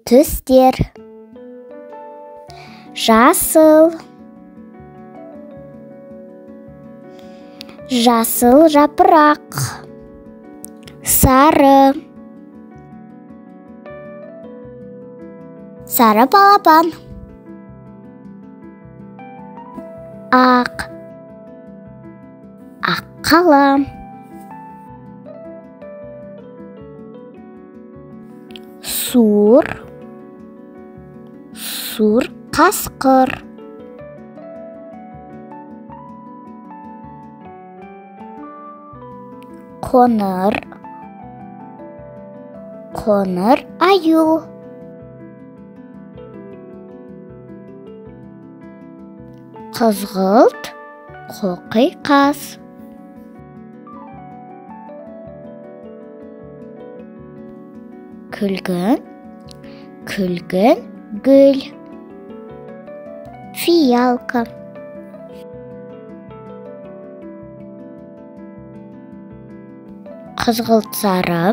Түстер: жасыл, жасыл жапырақ, сары, сары балапан, ақ, ақ қала, сур, сур қасқыр, қоңыр, қоңыр аю, қызғылт қоқиқаз, күлгін, күлгін гүл, фиалка, қызғылт сары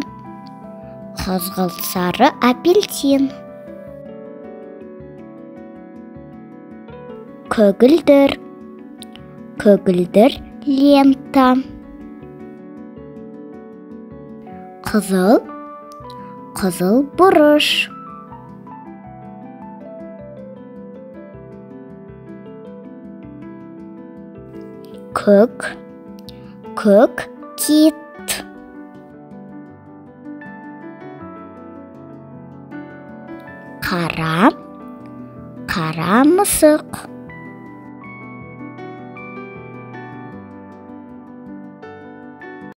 апельсин, көгілдір, көгілдір лента, қызыл, қызыл бұрыш, көк, көк кит, қара, қара мысық,